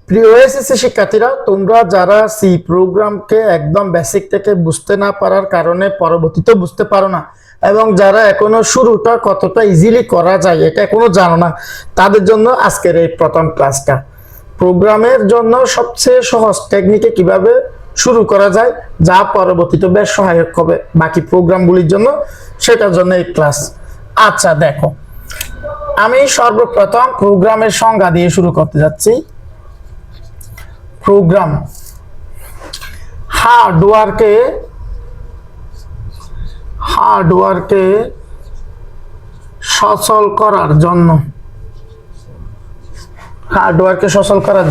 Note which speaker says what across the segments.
Speaker 1: প্রিয় এসএসসি শিক্ষার্থীরা, তোমরা যারা সি প্রোগ্রামকে একদম বেসিক থেকে বুঝতে না পারার কারণে পরবর্তীতে বুঝতে পারো না, এবং যারা এখনো শুরুটা কতটা ইজিলি করা যায় এটা এখনো জানো না, তাদের জন্য আজকের এই প্রথম ক্লাসটা। প্রোগ্রামের জন্য সবচেয়ে সহজ টেকনিকে কিভাবে শুরু করা যায়, যা পরবর্তীতে বেশ সহায়ক হবে বাকি প্রোগ্রামগুলির জন্য, সেটার জন্য এই ক্লাস। আচ্ছা দেখো, আমি সর্বপ্রথম প্রোগ্রামের সংজ্ঞা দিয়ে শুরু করতে যাচ্ছি। প্রোগ্রাম হার্ডওয়্যারকে সচল করার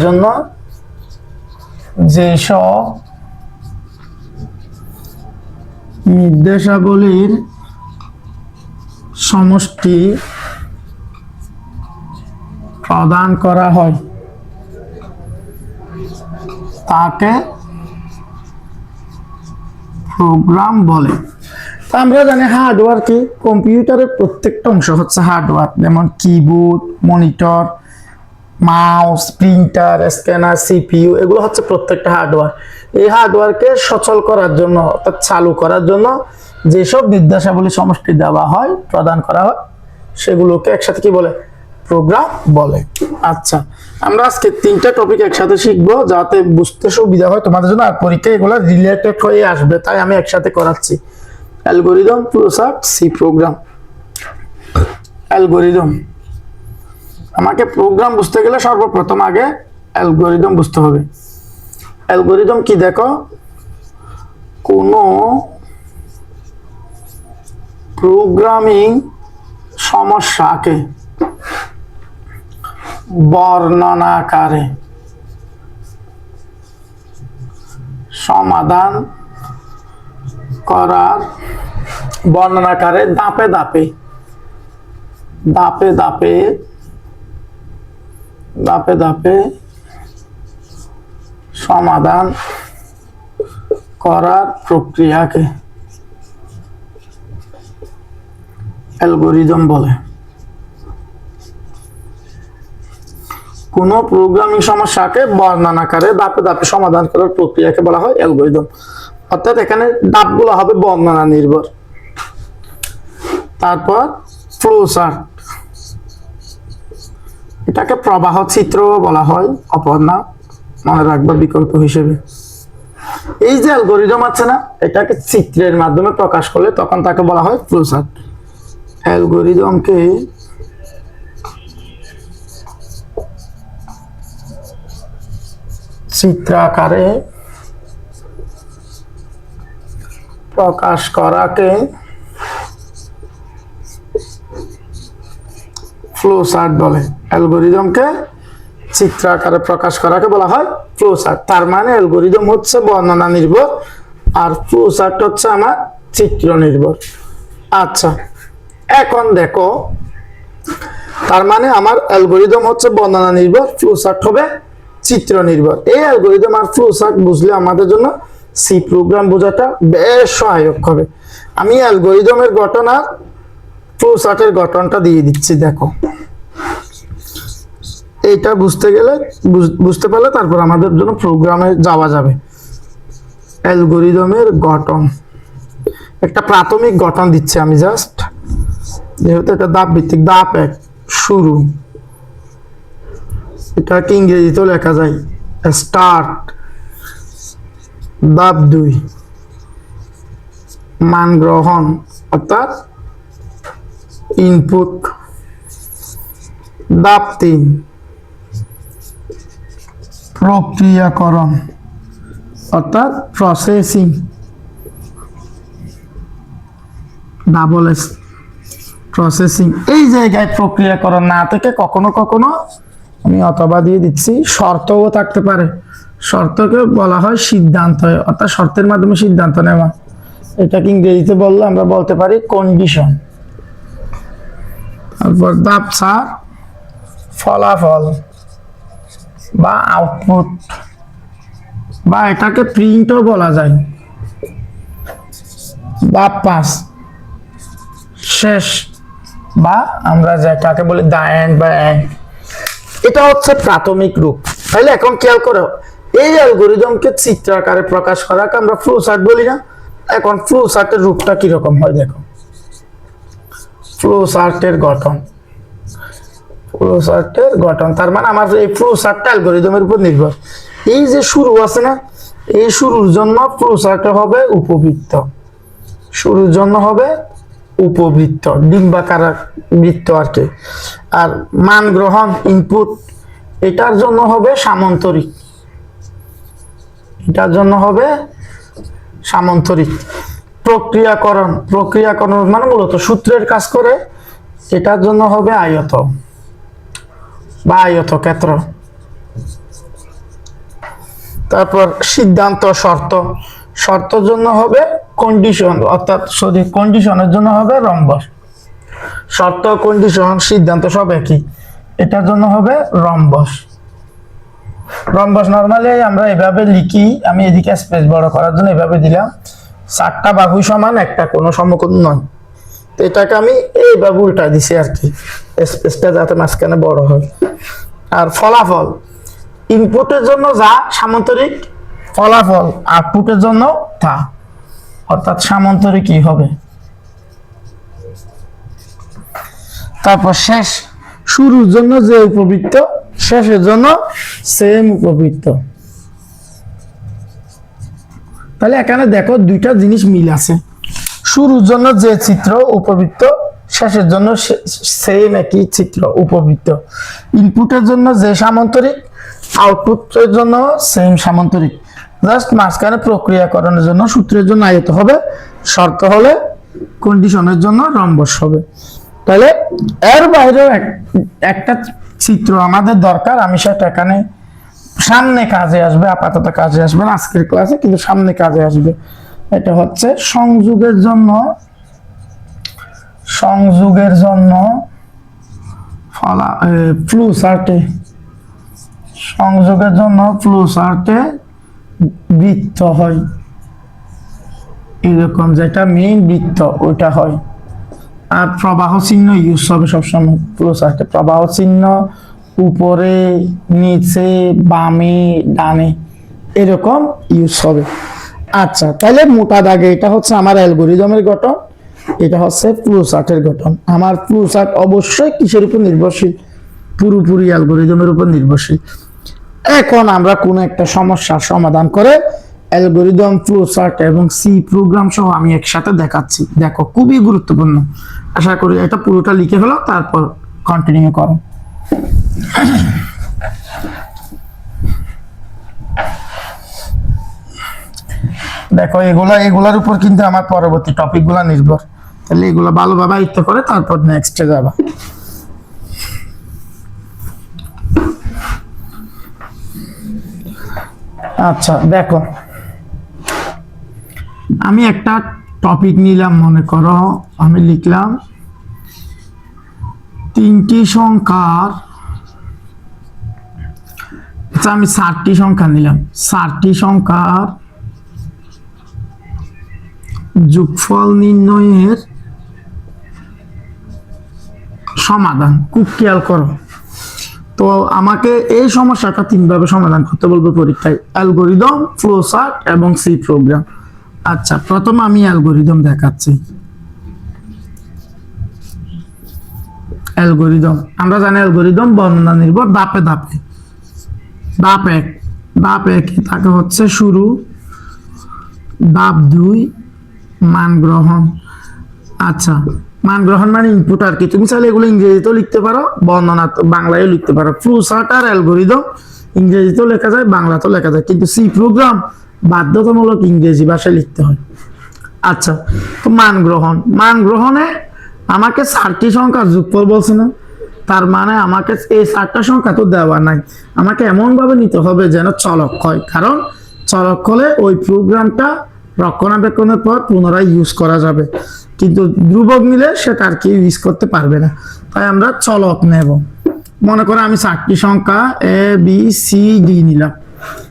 Speaker 1: জন্য যেসব নির্দেশাবলীর সমষ্টি প্রদান করা হয় তাকে প্রোগ্রাম বলে। আমরা জানি হার্ডওয়্যার কি, কম্পিউটারের প্রত্যেকটা অংশ হচ্ছে হার্ডওয়্যার, যেমন keyboard, monitor, mouse, printer, scanner, CPU, এগুলো হচ্ছে প্রত্যেকটা হার্ডওয়্যার। এই হার্ডওয়্যারকে সচল করার জন্য অর্থাৎ চালু করার জন্য যেসব নির্দেশাবলী সমষ্টি দেওয়া হয়, প্রদান করা হয়, সেগুলোকে একসাথে কি বলে? প্রোগ্রাম বলে। আচ্ছা, আমরা আজকে তিনটা টপিক একসাথে শিখবো যাতে বুঝতে সুবিধা হয় তোমাদের জন্য, আর পরীক্ষায় এগুলো রিলেটেড হয়ে আসবে, তাই আমি একসাথে করাচ্ছি। Algorithm, flowchart, C program. Algorithm, আমাকে প্রোগ্রাম বুঝতে গেলে সর্বপ্রথম আগে অ্যালগরিদম বুঝতে হবে। অ্যালগরিদম কি দেখো, কোনো প্রোগ্রামিং সমস্যাকে বর্ণনাকারে সমাধান করার, বর্ণনাকারে ধাপে ধাপে সমাধান করার প্রক্রিয়াকে অ্যালগরিদম বলে। কোন প্রোগ্রামিং সমস্যাকে বর্ণনাকারে ধাপে সমাধান করার প্রক্রিয়াকে বলা হয় অ্যালগরিদম। অর্থাৎ এখানে ধাপগুলো হবে বর্ণনা নির্ভর। তারপর ফ্লোচার্ট, এটাকে প্রবাহ চিত্র বলা হয়, অপর নাম মনে রাখবা বিকল্প হিসেবে। এই যে অ্যালগরিদম আছে না, এটাকে চিত্রের মাধ্যমে প্রকাশ করলে তখন তাকে বলা হয় ফ্লোচার্ট। অ্যালগরিদমকে চিত্রাকারে প্রকাশ করাকে ফ্লোচার্ট বলে। অ্যালগরিদমকে চিত্রাকারে প্রকাশ করাকে বলা হয় ফ্লোচার্ট। তার মানে অ্যালগরিদম হচ্ছে বর্ণনা নির্ভর, আর ফ্লোচার্ট হচ্ছে আমার চিত্র নির্ভর। আচ্ছা, এখন দেখো, তার মানে আমার অ্যালগরিদম হচ্ছে বর্ণনা নির্ভর, ফ্লোচার্ট হবে চিত্র নির্ভর। এই অ্যালগরিদম আর ফ্লোচার্ট বুঝলে আমাদের জন্য সি প্রোগ্রাম বোঝাটা বেশ সহায়ক হবে। আমি অ্যালগরিদমের গঠন আর ফ্লোচার্টের গঠনটা দিয়ে দিচ্ছি। দেখো, এইটা বুঝতে পারলে তারপর আমাদের জন্য প্রোগ্রামে যাওয়া যাবে। অ্যালগরিদমের গঠন, একটা প্রাথমিক গঠন দিচ্ছি আমি জাস্ট, যেহেতু এটা ধাপ ভিত্তিক। ধাপ 1 শুরু, এটাকে ইংরেজিতেও লেখা যায় স্টার্ট। ধাপ 2 মান গ্রহণ অর্থাৎ ইনপুট। ধাপ 3 প্রক্রিয়াকরণ অর্থাৎ প্রসেসিং। Double S, processing. এই জায়গায় প্রক্রিয়াকরণ না থেকে কখনো কখনো আমি অথবা দিয়ে দিচ্ছি, শর্তও থাকতে পারে। শর্তকে বলা হয় সিদ্ধান্ত, অর্থাৎ শর্তের মাধ্যমে সিদ্ধান্ত নেওয়া। এটাকে ইংরেজিতে বললে আমরা বলতে পারি কন্ডিশন। তারপর ধাপ 4 ফলাফল বা আউটপুট, বা এটাকে প্রিন্টও বলা যায়। ধাপ 5 শেষ, বা আমরা যেটাকে বলি দা এন্ড বা এন্ড। এটা হচ্ছে প্রাথমিক রূপ। তাহলে এখন খেয়াল করো, এই অ্যালগরিদমকে চিত্র আকারে প্রকাশ করাকে আমরা ফ্লো চার্ট বলি না? এখন ফ্লো চার্টের রূপটা কিরকম হয় দেখো। ফ্লো চার্টের গঠন, ফ্লো চার্টের গঠন তার মানে আমার এই ফ্লো চার্টটা অ্যালগরিদমের উপর নির্ভর। এই যে শুরু আছে না, এই শুরুর জন্য ফ্লো চার্টে হবে উপবৃত্ত, শুরুর জন্য হবে উপবৃত্ত, ডিম্বাকার বৃত্ত আর কি। আর মান গ্রহণ ইনপুট, এটার জন্য হবে সামান্তরিক, এটার জন্য হবে সামান্তরিক। প্রক্রিয়াকরণ, প্রক্রিয়াকরণ মানে মূলত সূত্রের কাজ করে, এটার জন্য হবে আয়ত বা আয়তক্ষেত্র। তারপর সিদ্ধান্ত শর্ত, শর্তের জন্য হবে কন্ডিশন, অর্থাৎ সরি কন্ডিশনের জন্য হবে রম্বস। শর্ত কন্ডিশন সিদ্ধান্ত সব একই, এটার জন্য হবে রম্বস। রম্বস নরমালি আমরা এভাবে লিখি, আমি এদিকে স্পেস বড় করার জন্য এভাবে দিলাম, 4টা বাহু সমান একটা কোনো সমকোণ নয়, তো এটাকে আমি এইভাবে উল্টা দিছি আর কি, স্পেসটা যাতে মাঝখানে বড় হয়। আর ফলাফল, ইনপুটের জন্য যা সামান্তরিক, ফলাফল আউটপুটের জন্য তা, অর্থাৎ সামান্তরিকই হবে। তারপর শেষ, শুরুর জন্য যে উপবৃত্ত, শেষের জন্য সেম উপবৃত্ত। তাহলে এখানে দেখো দুইটা জিনিস মিল আছে, শুরুর জন্য যে চিত্র উপবৃত্ত, শেষের জন্য সেম একই চিত্র উপবৃত্ত। ইনপুটের জন্য যে সামান্তরিক, আউটপুটের জন্য সেম সামান্তরিক, জাস্ট মাঝখানে প্রক্রিয়াকরণের জন্য সূত্রের জন্য আয়ত হবে, শর্ত হলে কন্ডিশনের জন্য রম্বস হবে। তাহলে এর বাইরেও একটা চিত্র আমাদের দরকার, আমি সেটা এখানে সামনে কাজে আসবে, আপাতত কাজে আসবে না আজকের ক্লাসে, কিন্তু সামনে কাজে আসবে। এটা হচ্ছে সংযোগের জন্য, সংযোগের জন্য ফ্লো চার্টে, সংযোগের জন্য ফ্লো চার্টে বৃত্ত হয় এরকম, যেটা মেইন বৃত্ত ওইটা হয়। আর প্রবাহ চিহ্ন ইউজ হবে সবসময় ফ্লো চার্টে, প্রবাহ চিহ্ন উপরে নিচে বামে ডানে এরকম ইউজ হবে। আচ্ছা, তাহলে মোটা দাগে এটা হচ্ছে আমার অ্যালগরিদমের গঠন, এটা হচ্ছে ফ্লো চার্টের গঠন। আমার ফ্লো চার্ট অবশ্যই কিসের উপর নির্ভরশীল? পুরোপুরি অ্যালগরিদমের উপর নির্ভরশীল। এখন আমরা কোন একটা সমস্যার সমাধান করে অ্যালগরিদম, ফ্লো চার্ট এবং সি প্রোগ্রাম সহ আমি একসাথে দেখাচ্ছি, দেখো খুবই গুরুত্বপূর্ণ। আশা করি এটা পুরোটা লিখে ফেলো, তারপর কন্টিনিউ করো। দেখো এগুলার উপর কিন্তু আমার পরবর্তী টপিক গুলা নির্ভর, তাহলে এগুলো ভালোভাবে আয়ত্ত করে তারপর নেক্সটে যাবা। আচ্ছা দেখো, আমি একটা টপিক নিলাম, মনে করো আমি লিখলাম 3টি সংখ্যার, আচ্ছা আমি 4টি সংখ্যা নিলাম, 4টি সংখ্যার যোগফল নির্ণয়ের সমাধান। খুব খেয়াল করো, তো আমাকে এই সমস্যাটা 3 ভাবে সমাধান করতে বলবো পরীক্ষায়, অ্যালগরিদম, ফ্লো চার্ট এবং সি প্রোগ্রাম। আচ্ছা প্রথমে আমি অ্যালগরিদম দেখাচ্ছি। অ্যালগরিদম আমরা জানি অ্যালগরিদম বর্ণনা নির্ভর, ধাপে ধাপে। ধাপ 1, ধাপ 1 তাকে হচ্ছে শুরু, ধাপ 2 মান গ্রহণ। আচ্ছা মান গ্রহণ মানে ইনপুট আর কি, তুমি চাইলে এগুলো ইংরেজিতেও লিখতে পারো, বর্ণনা বাংলায়ও লিখতে পারো। ফ্লো চার্ট আর অ্যালগরিদম ইংরেজিতেও লেখা যায়, বাংলাতেও লেখা যায়, কিন্তু সি প্রোগ্রাম বাধ্যতামূলক ইংরেজি ভাষায় লিখতে হয়। আচ্ছা, তো মান গ্রহণ, মান গ্রহণে আমাকে 4টি সংখ্যার যোগফল বলছে না, তার মানে আমাকে এই 4টা সংখ্যা তো দেওয়া নাই, আমাকে এমন ভাবে নিতে হবে যেন চলক হয়, কারণ চলক হলে ওই প্রোগ্রামটা রক্ষণাবেক্ষণের পর পুনরায় ইউজ করা যাবে, কিন্তু ধ্রুবক নিলে সেটা আর কি ইউজ করতে পারবে না, তাই আমরা চলক নেব। মনে করো আমি 4টি সংখ্যা এ বি সি ডি নিলাম,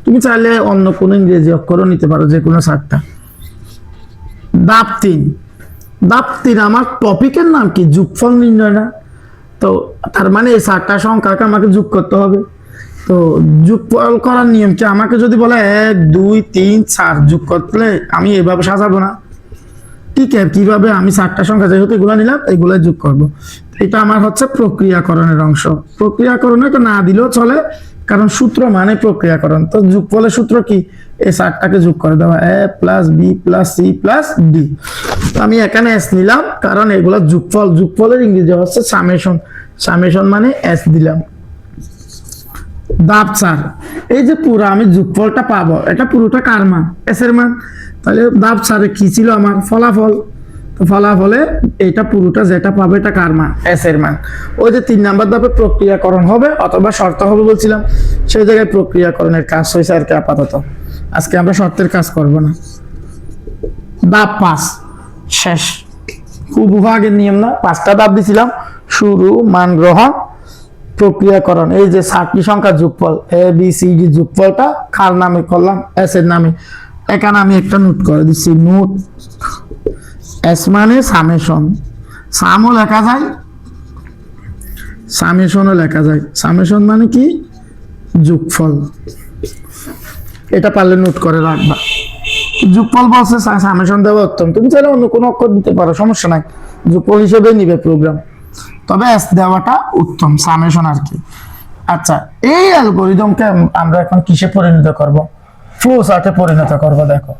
Speaker 1: তুমি চাইলে অন্য কোনো ইংরেজি অক্ষরও নিতে পারো, যে কোনো 4টা। ধাপ 3, ধাপ 3 আমার টপিকের নাম কি? যোগফল নির্ণয় না, তো তার মানে এই 4টা সংখ্যাকে আমাকে যোগ করতে হবে। তো যোগফল করার নিয়ম কি? আমাকে যদি বলে 1 2 3 4 যোগ করলে আমি এভাবে সাজাবো না। ঠিক আছে, কিভাবে আমি 4টা সংখ্যা যেহেতু এগুলো নিলাম এগুলো যোগ করব। এটা আমার হচ্ছে প্রক্রিয়াকরণের অংশ। প্রক্রিয়াকরণে তো না দিলেও চলে, কারণ সূত্র মানে প্রক্রিয়াকরণ। তো যোগফলের সূত্র কি? এই 4টাকে যোগ করে দেওয়া, a plus B plus C plus D. আমি এখানে এস নিলাম কারণ এগুলো যোগফল। যোগফলের ইংরেজি হচ্ছে সামেশন। সামেশন মানে এস দিলাম। ধাপ 4, এই যে পুরো আমি যোগফলটা পাবো, এটা পুরোটা কার মান? এস এর মান। তাহলে ধাপ 4 কি ছিল আমার? ফলাফল। তো ফলাফলে এটা পুরোটা যেটা পাবে এটা কার মান? এস এর মান। ওই যে 3 নাম্বার ধাপে প্রক্রিয়াকরণ হবে অথবা শর্ত হবে বলছিলাম, সেই জায়গায় প্রক্রিয়াকরণের কাজ হয়েছে আর কি আপাতত। আজকে আমরা শর্তের কাজ করব না। ধাপ 5 শেষ। খুব আগের নিয়ম না? 5টা ধাপ দিছিলাম, শুরু, মান গ্রহণ, প্রক্রিয়াকরণ। এই যে 7টি সংখ্যা যোগফল এ বি সি ডি, যোগফলটা কার নামে করলাম? এস এর নামে। এখানে আমি একটা নোট করে দিচ্ছি, নোট। এস মানে সামেশন। সামও লেখা যায়, সামেশনও লেখা যায়। সামেশন মানে কি? যোগফল। এটা পারলে নোট করে রাখবা। যোগফল বলছে, সামেশন দেওয়া উত্তম। তুমি চাইলে অন্য কোনো অক্ষর দিতে পারো, সমস্যা নাই, যোগফল হিসেবে নিবে প্রোগ্রাম। তবে এস দেওয়াটা উত্তম, সামেশন আর কি। আচ্ছা, এই অ্যালগরিদমকে আমরা এখন কিসে পরিণত করব? ফ্লো চার্টে পরিণত করব। দেখো,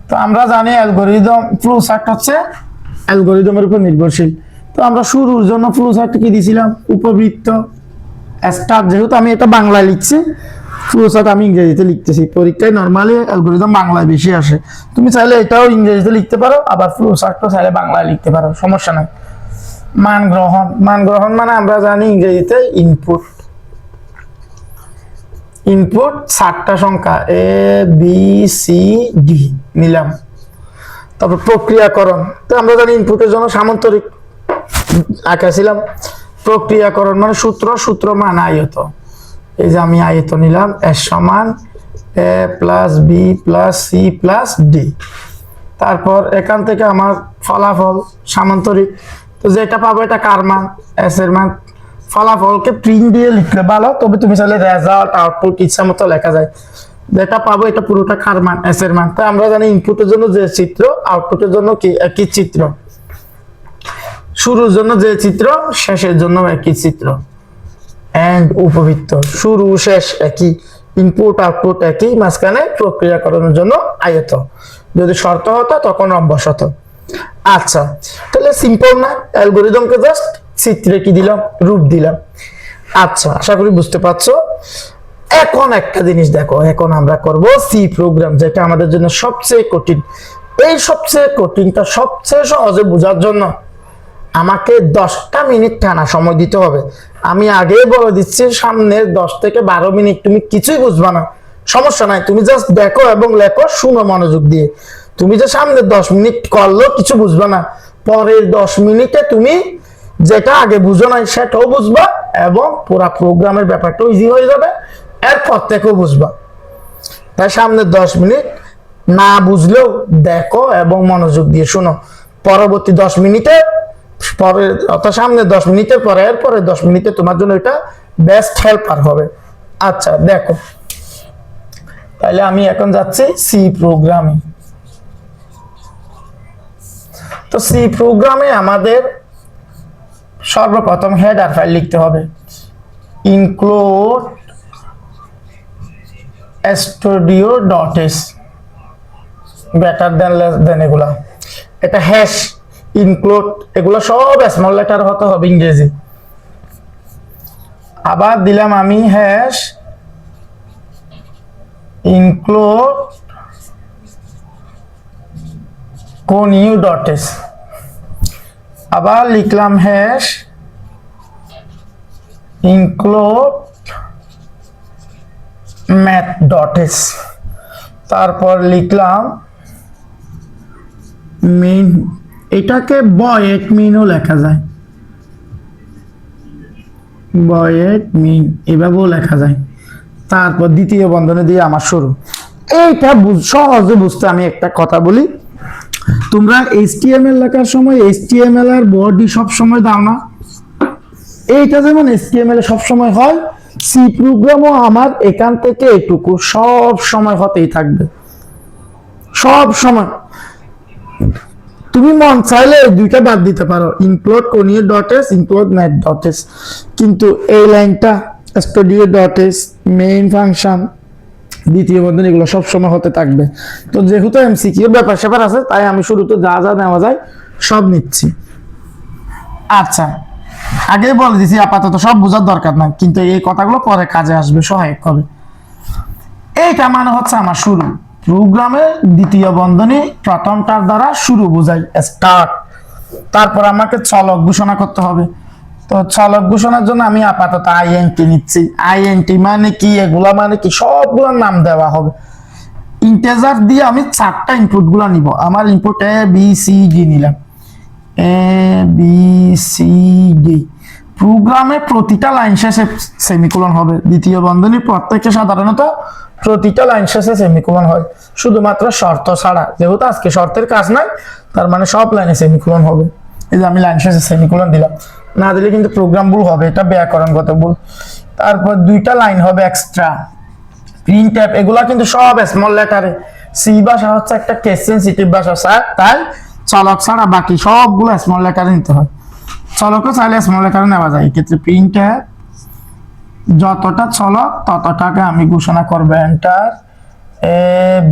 Speaker 1: তো আমরা জানি অ্যালগরিদম, ফ্লো চার্ট হচ্ছে অ্যালগরিদমের উপর নির্ভরশীল। তো আমরা শুরুর জন্য ফ্লো চার্ট কি দিয়েছিলাম? উপবৃত্ত স্টার। যেহেতু আমি এটা বাংলায় লিখছি, ফ্লো চার্ট আমি ইংরেজিতে লিখতেছি। পরীক্ষায় নর্মালি অ্যালগরিদম বাংলায় বেশি আসে। তুমি চাইলে এটাও ইংরেজিতে লিখতে পারো, আবার ফ্লো চার্টও চাইলে বাংলায় লিখতে পারো, সমস্যা নাই। মান গ্রহণ। মান গ্রহণ মানে আমরা জানি ইংরেজিতে ইনপুট। ইনপুট 7টা সংখ্যা এ বি সি ডি নিলাম। তারপর প্রক্রিয়াকরণ। তো আমরা জানি ইনপুটের জন্য সামান্তরিক আঁকাছিলাম। প্রক্রিয়াকরণ মানে সূত্র, সূত্র মানে আয়ত। এই যে আমি আয়ত নিলাম, এস সমান A plus B plus C plus D. তারপর এখান থেকে আমার ফলাফল সামান্তরিক। তো যেটা পাবো এটা কার মান? এস এর মান। ফলাফলকে প্রিন্ট দিয়ে লিখলে ভালো, তবে তুমি চাইলে রেজাল্ট, আউটপুট ইচ্ছা মতো লেখা যায়। যেটা পাবো এটা পুরোটা কার মান? এস এর মান। তাই আমরা জানি ইনপুটের জন্য যে চিত্র, আউটপুটের জন্য কি একই চিত্র। শুরুর জন্য যে চিত্র, শেষের জন্য একই চিত্র। এন্ড উপবৃত্ত, শুরু শেষ একই, ইনপুট আউটপুট একই, মাঝখানে প্রক্রিয়াকরণের জন্য আয়ত। যদি শর্ত হতো তখন রম্বস হতো। আচ্ছা, তাহলে সিম্পল না? অ্যালগরিদমকে জাস্ট চিত্রে কি দিলাম? রূপ দিলাম। আচ্ছা, আশা করি বুঝতে পারছো। এখন একটা জিনিস দেখো, এখন আমরা করব সি প্রোগ্রাম, যেটা আমাদের জন্য সবচেয়ে কঠিন। এই সবচেয়ে কঠিনটা সবচেয়ে সহজে বোঝার জন্য আমাকে 10টা মিনিট টানা সময় দিতে হবে। আমি আগেই বলে দিচ্ছি, সামনের 10 থেকে 12 মিনিট তুমি কিছুই বুঝবা না, সমস্যা নাই। তুমি জাস্ট দেখো এবং লেখো, শুনো মনোযোগ দিয়ে। তুমি যে সামনের 10 মিনিট করলো কিছু বুঝবা না, পরের 10 মিনিটে তুমি যেটা আগে বুঝো নাই সেটাও বুঝবা এবং পুরো প্রোগ্রামের ব্যাপারটাও ইজি হয়ে যাবে, এরপর থেকেও বুঝবা। তাই সামনের 10 মিনিট না বুঝলেও দেখো এবং মনোযোগ দিয়ে শোনো। পরবর্তী 10 মিনিটে পরে, অর্থাৎ সামনে 10 মিনিটের পরে এরপরে 10 মিনিটে তোমার জন্য এটা বেস্ট হেল্পার হবে। আচ্ছা দেখো, তাহলে আমি এখন যাচ্ছি সি প্রোগ্রামে। তো সি প্রোগ্রামে আমাদের সর্বপ্রথম হেডার ফাইল লিখতে হবে, include studio.s বেটার দেন লেস দেন, এগুলা এটা হ্যাশ ইনক্লুড, এগুলো সব স্মল লেটার হতে হবে ইংরেজি। আবার দিলাম আমি হ্যাশ ইনক্লুড connew.s, আবার লিখলাম হ্যাশ ইনক্লুড math.s, তারপর লিখলাম মেইন। এটাকে বয়েট মিনও লেখা যায়, বয়েট মিন এভাবেও লেখা যায়। তারপর দ্বিতীয় বন্ধনী দিয়ে আমার শুরু। এইটা সহজে বুঝতে আমি একটা কথা বলি, তোমরা HTML লেখার সময় HTML আর বডি সব সময় দাও না। এইটা যেমন HTML এ সব সময় হয়, সি প্রোগ্রামও আমার এখান থেকে এটুকু সব সময় হতেই থাকবে, সব সময়। তুমি মন চাইলে এই দুইটা বাদ দিতে পারো, include conio dot S, include math dot S, কিন্তু এই লাইনটা studio dot S, main function, দ্বিতীয় বন্ধনী, এগুলো সবসময় হতে থাকবে। তো যেহেতু এমসিকিউ ব্যাপার স্যাপার আছে, তাই আমি শুরুতে যা যা নেওয়া যায় সব নিচ্ছি। আচ্ছা, আগে বলে দিছি আপাতত সব বোঝার দরকার নাই, কিন্তু এই কথাগুলো পরে কাজে আসবে, সহায়ক হবে। এইটা মানে হচ্ছে আমার শুরু। প্রোগ্রামের দ্বিতীয় বন্ধনী প্রথমটার দ্বারা শুরু বোঝাই, স্টার্ট। তারপর আমাকে চলক ঘোষণা করতে হবে। তো চলক ঘোষণার জন্য আমি আপাতত আইএনটি নিচ্ছি। আইএনটি মানে কি, এগুলা মানে কি, সবগুলোর নাম দেওয়া হবে। ইন্টিজার দিয়ে আমি 4টা ইনপুট গুলা নিব। আমার input A B C D নিলাম, এ বি সি ডি। প্রোগ্রামে প্রতিটা লাইন শেষে সেমিকোলন হবে। দ্বিতীয় বন্ধনীর পর থেকে সাধারণত প্রতিটা লাইন শেষে সেমিকোলন হয়, শুধুমাত্র শর্ত ছাড়া। যেহেতু আজকে শর্তের কাজ নাই, তার মানে সব লাইনে সেমিকোলন হবে। এই যে আমি লাইন শেষে সেমিকোলন দিলাম, না দিলে কিন্তু প্রোগ্রাম ভুল হবে, এটা ব্যাকরণগত ভুল। তারপর 2টা লাইন হবে এক্সট্রা। প্রিন্ট অ্যাপ, এগুলা কিন্তু সব স্মল লেটারে। সি ভাষা হচ্ছে একটা কেস সেনসিটিভ ভাষা স্যার, তাই চলক ছাড়া বাকি সবগুলো স্মল লেটারে নিতে হয়। চলকও চাইলে স্মল লেটারে নেওয়া যায়। এক্ষেত্রে প্রিন্ট অ্যাপ, যতটা চলক ততটাকে আমি ঘোষণা করবো enter, A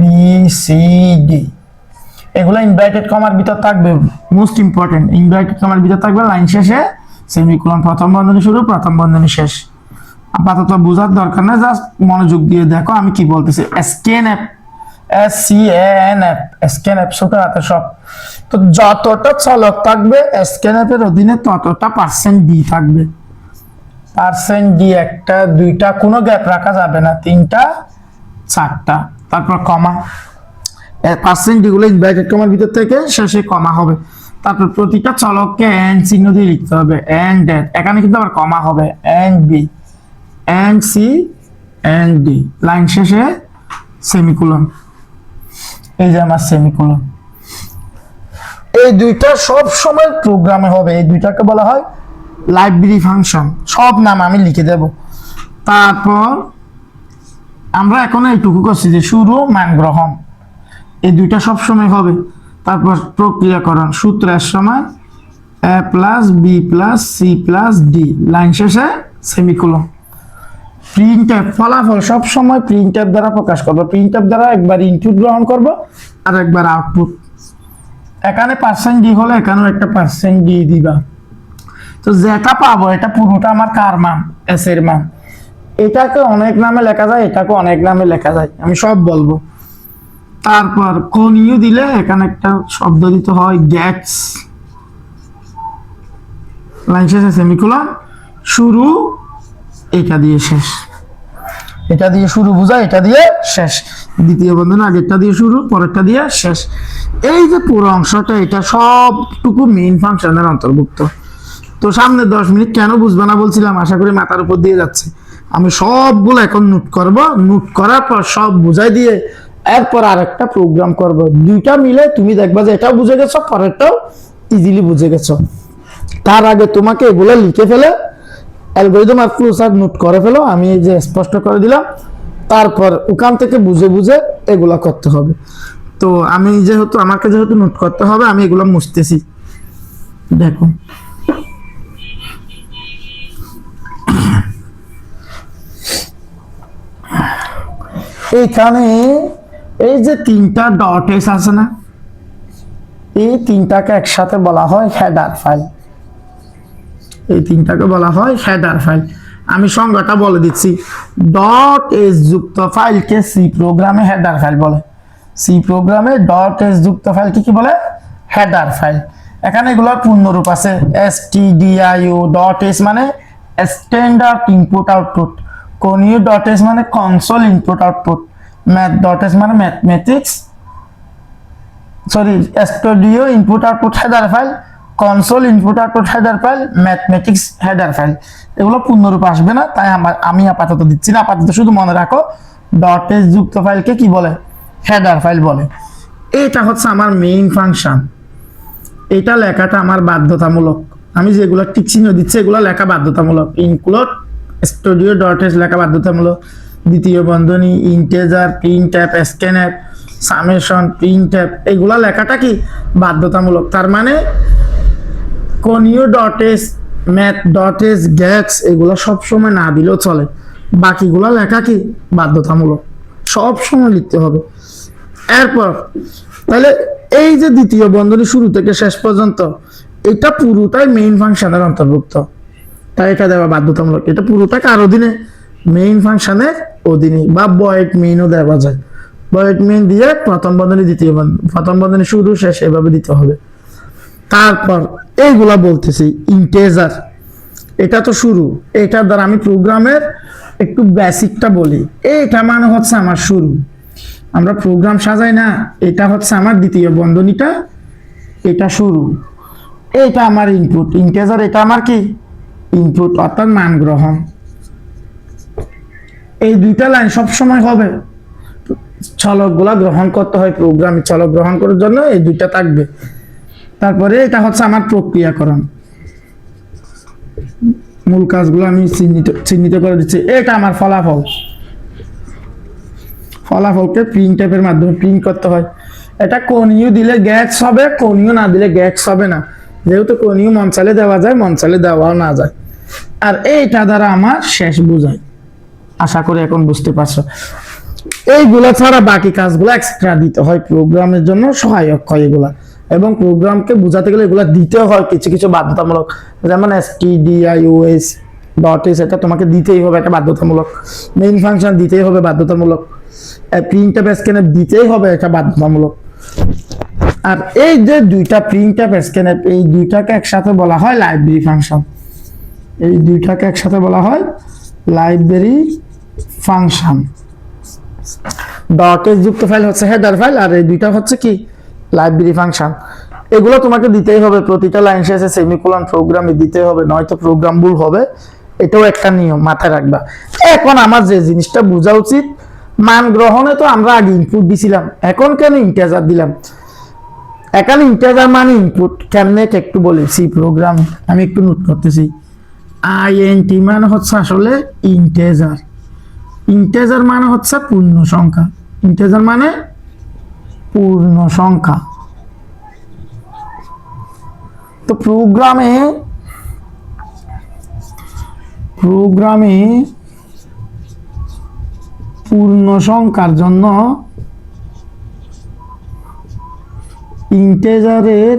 Speaker 1: B C D. এগুলো ইনভার্টেড কমার ভিতর থাকবে, মোস্ট ইম্পর্টেন্ট। ইনভার্টেড কমার ভিতর থাকবে, লাইন শেষে সেমিকোলন, প্রথম বন্ধনী শুরু, প্রথম বন্ধনী শেষ। আপাতত বোঝার দরকার নেই, জাস্ট মনোযোগ দিয়ে দেখো আমি কি বলতেছি। স্ক্যানএপ, SCANF, স্ক্যানএপ ছোট হাতে সব। তো যতটা চলক থাকবে স্ক্যানএপের অধীনে ততটা পার্সেন্ট ডি থাকবে। পার্সেন্ট ডি, 1টা 2টা, কোনো গ্যাপ রাখা যাবে না, 3টা 4টা, তারপর কমা। পার্সেন্ট ডি গুলো ইনভার্টেড কমার ভিতর থেকে শেষে কমা হবে। তারপর প্রতিটা চলককে এন্ড চিহ্ন দিয়ে লিখতে হবে, এন্ড এট। এখানে কিন্তু আবার কমা হবে, and B, and C, and D. Line শেষে সেমিকোলন। এই যে আমার সেমিকোলন। এই দুইটা সব সময় প্রোগ্রামে হবে। এই দুইটাকে বলা হয় লাইব্রেরি ফাংশন। সব নাম আমি লিখে দেব। তারপর আমরা এখন এইটুকু করছি যে শুরু, মান গ্রহণ, এই দুইটা সব সময় হবে। তারপর প্রক্রিয়াকরণ, সূত্র এর সমান A plus B plus C plus D, line শেষে সেমিকোলন। প্রিন্ট অ্যাপ, ফলাফল সব সময় প্রিন্ট অ্যাপ দ্বারা প্রকাশ করবো। প্রিন্ট অ্যাপ দ্বারা একবার ইনপুট গ্রহণ করব আর একবার আউটপুট। এখানে পার্সেন্ট ডি হলে এখানেও একটা পার্সেন্ট ডি দিবা। তো যেটা পাবো এটা পুরোটা আমার কার মান, এস এর মান। এটাকে অনেক নামে লেখা যায়, এটাকে অনেক নামে লেখা যায়, আমি সব বলবো। তারপর কোনিও দিলে এখানে একটা শব্দ দিতে হয়, গেটস। লাইন শেষে সেমিকোলন, শুরু এটা দিয়ে শেষ। এটা দিয়ে শুরু বোঝায়, এটা দিয়ে শেষ। দ্বিতীয় বন্ধনী আগেরটা দিয়ে শুরু, পরেরটা দিয়ে শেষ। এই যে পুরো অংশটা, এটা সবটুকু মেইন ফাংশনের অন্তর্ভুক্ত। তো সামনে 10 মিনিট কেন বুঝবে না বলছিলাম, আশা করি মাথার উপর দিয়ে যাচ্ছে। আমি সবগুলো এখন নোট করব, নোট করার পর সব বুঝাই দিয়ে এরপর আরেকটা প্রোগ্রাম করব। দুইটা মিলে তুমি দেখবা যে এটাও বুঝে গেছো, পরেরটাও ইজিলি বুঝে গেছো। তার আগে তোমাকে এগুলো লিখে ফেলে অ্যালগরিদম আর ফ্লোচার্ট নোট করে ফেলো। আমি এই যে স্পষ্ট করে দিলাম, তারপর ওখান থেকে বুঝে বুঝে এগুলা করতে হবে। তো আমি আমাকে যেহেতু নোট করতে হবে, আমি এগুলো মুছতেছি। দেখো এইখানে এই যে 3টা ডট এস আছে না, এই 3টাকে একসাথে বলা হয় হেডার ফাইল। এই 3টাকে বলা হয় হেডার ফাইল। আমি সংজ্ঞাটা বলে দিচ্ছি। ডট এস যুক্ত ফাইলকে সি প্রোগ্রামে হেডার ফাইল বলে। সি প্রোগ্রামে ডট এস যুক্ত ফাইলকে কি বলে? Header file. এখানে এগুলোর পূর্ণরূপ আছে, stdio ডট এস মানে standard input output, conio dot S মানে console input output, math dot S মানে mathematics, studio input output header file, console input output header file, mathematics header file. এগুলো পূর্ণরূপ আসবে না, তাই আমি আপাতত দিচ্ছি না। আপাতত শুধু মনে রাখো ডট এস যুক্ত ফাইলকে কি বলে? হেডার ফাইল বলে। এটা হচ্ছে আমার মেইন ফাংশন। এটা লেখাটা আমার বাধ্যতামূলক। আমি যেগুলো টিক চিহ্ন দিচ্ছি এগুলো লেখা বাধ্যতামূলক। ইনক্লুড স্টুডিও ডট এস লেখা বাধ্যতামূলক। দ্বিতীয় বন্ধনী, integer, printf, scanf, summation, printf, এগুলা লেখাটা কি বাধ্যতামূলক। তার মানে conio dot S, math dot S, gets এগুলো সবসময় না দিলেও চলে, বাকিগুলা লেখা কি বাধ্যতামূলক, সব সময় লিখতে হবে। এরপর তাহলে এই যে দ্বিতীয় বন্ধনী শুরু থেকে শেষ পর্যন্ত এটা পুরোটাই মেইন ফাংশনের অন্তর্ভুক্ত, তাই এটা দেওয়া বাধ্যতামূলক। এটা পুরোটা কার অধীনে? মেইন ফাংশনের অধীনে, বা ভয়েড মেইনও দেওয়া যায়। ভয়েড মেইন দিয়ে প্রথম বন্ধনী দ্বিতীয় বন্ধনী, প্রথম বন্ধনী শুরু শেষ এভাবে দিতে হবে। তারপর এইগুলা বলতেছি ইন্টেজার, এটা তো শুরু, এটার দ্বারা আমি প্রোগ্রামের একটু বেসিকটা বলি। এটা মানে হচ্ছে আমার শুরু, আমরা প্রোগ্রাম সাজাই না, এটা হচ্ছে আমার দ্বিতীয় বন্ধনীটা, এটা শুরু, এটা আমার ইনপুট। ইন্টেজার এটা আমার কি ইনপুট, অর্থাৎ মান গ্রহণ। এই দুইটা লাইন সব সময় হবে, চলকগুলা গ্রহণ করতে হয় প্রোগ্রামে, চলক গ্রহণ করার জন্য এই দুইটা থাকবে। তারপরে এটা হচ্ছে আমার প্রক্রিয়াকরণ, মূল কাজগুলো আমি চিহ্নিত করে দিচ্ছি। এটা আমার ফলাফল, ফলাফলকে প্রিন্টএফ এর মাধ্যমে প্রিন্ট করতে হয়। এটা কোণীয় দিলে গ্যাটস হবে, কোণীয় না দিলে গ্যাটস হবে না, যেহেতু কোণীয় মন চাইলে দেওয়া যায়, মন চাইলে দেওয়াও না যায়। আর এইটা দ্বারা আমার শেষ বোঝায়, আশা করি এখন বুঝতে পারছো। এইগুলা ছাড়া বাকি কাজগুলো এক্সট্রা দিতে হয়, প্রোগ্রামের জন্য সহায়ক হয় এগুলা, এবং প্রোগ্রামকে বোঝাতে গেলে এগুলা দিতে হয় কিছু কিছু বাধ্যতামূলক, যেমন stdios ডট এস, এটা তোমাকে দিতেই হবে, এটা বাধ্যতামূলক। মেইন ফাংশন দিতেই হবে, বাধ্যতামূলক। প্রিন্টএফ, স্ক্যানএফ দিতেই হবে, এটা বাধ্যতামূলক। আর এই যে দুইটা প্রিন্টএফ, স্ক্যানএফ, এই দুইটাকে একসাথে বলা হয় লাইব্রেরি ফাংশন। এই দুইটাকে একসাথে বলা হয় লাইব্রেরি ফাংশন। ডট এস যুক্ত ফাইল হচ্ছে হেডার ফাইল, আর এই দুইটা হচ্ছে কি লাইব্রেরি ফাংশন। এগুলো তোমাকে দিতেই হবে, প্রতিটা লাইন শেষে সেমিকোলন প্রোগ্রামে দিতে হবে, নয়তো প্রোগ্রাম ভুল হবে। এটাও একটা নিয়ম, মাথায় রাখবা। এখন আমার যে জিনিসটা বোঝা উচিত, মান গ্রহণে তো আমরা আগে ইনপুট দিছিলাম, এখন কেন ইন্টিজার দিলাম? এখানে ইন্টিজার মানে ইনপুট কেমনে একটু বলি। সি প্রোগ্রাম আমি একটু নোট করতেছি। আইএনটি মানে হচ্ছে আসলে ইন্টিজার, ইন্টিজার মানে হচ্ছে পূর্ণ সংখ্যা, ইন্টিজার মানে পূর্ণ সংখ্যা। তো প্রোগ্রামে পূর্ণ সংখ্যার জন্য ইন্টিজারের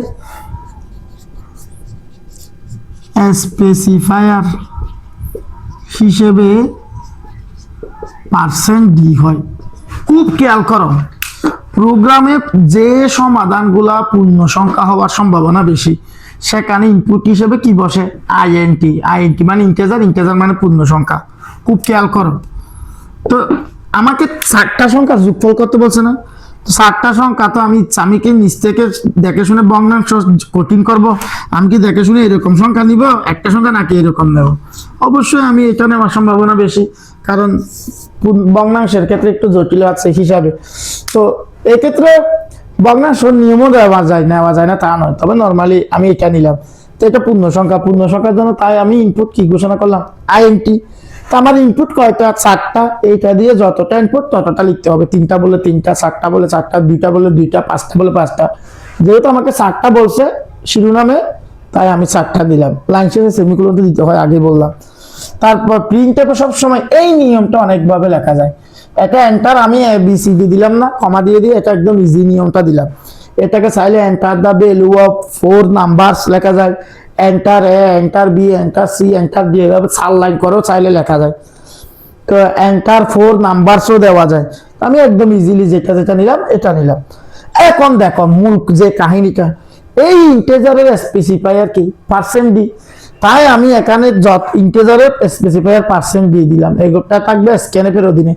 Speaker 1: স্পেসিফায়ার হিসেবে %d হয়। খুব খেয়াল করো, প্রোগ্রামে যে সমাধানগুলা পূর্ণ সংখ্যা হওয়ার সম্ভাবনা বেশি, সেখানে ইনপুট হিসেবে কি বসে? আইএনটি। আইএনটি মানে ইন্টিজার, ইন্টিজার মানে পূর্ণ সংখ্যা। খুব খেয়াল করো। তো আমাকে 4টা সংখ্যা যোগফল করতে বলছে না? তো 4টা সংখ্যা তো আমি কি নিচ থেকে দেখে শুনে ভগ্নাংশ কঠিন করব? আমি কি দেখে শুনে এরকম সংখ্যা নিব একটা সংখ্যা, নাকি এরকম নেব? অবশ্যই আমি এটা নেওয়ার সম্ভাবনা বেশি, কারণ ভগ্নাংশের ক্ষেত্রে একটু জটিল আছে হিসাবে। তো এক্ষেত্রে ভগ্নাংশ নিয়মও নেওয়া যায় না তা নয়, তবে নর্মালি আমি এটা নিলাম। তো এটা পূর্ণ সংখ্যা, পূর্ণ সংখ্যার জন্য তাই আমি ইনপুট কি ঘোষণা করলাম? আইএনটি। তো আমার ইনপুট কয়টা? 4টা। এইটা দিয়ে যতটা ইনপুট ততটা লিখতে হবে। 3টা বলে 3টা, 4টা বলে 4টা, 2টা বলে 2টা, 5টা বলে 5টা। যেহেতু আমাকে 4টা বলছে শিরোনামে, তাই আমি 4টা দিলাম। লাইন শেষে সেমিকোলন তো দিতে হয়, আগে বললাম। তারপর প্রিন্টএফে সবসময় এই নিয়মটা অনেকভাবে লেখা যায়। এটা এন্টার, আমি ABCD দিলাম না, কমা দিয়ে এটা একদম ইজি নিয়মটা দিলাম। এটাকে চাইলে enter the value of 4 numbers লেখা যায়, enter A, enter B, enter C, enter D, এভাবে 4 লাইন করেও চাইলে লেখা যায়। তো এন্টার 4 নাম্বারসও দেওয়া যায়। আমি একদম ইজিলি যেটা নিলাম এটা নিলাম। এখন দেখো মূল যে কাহিনীটা, এই ইন্টিজারের স্পেসিফায়ার কি? %d। তাই আমি এখানে ইন্টিজারের স্পেসিফায়ার % দিয়ে দিলাম। এগুলোটা থাকবে স্ক্যানএফ এর অধীনে।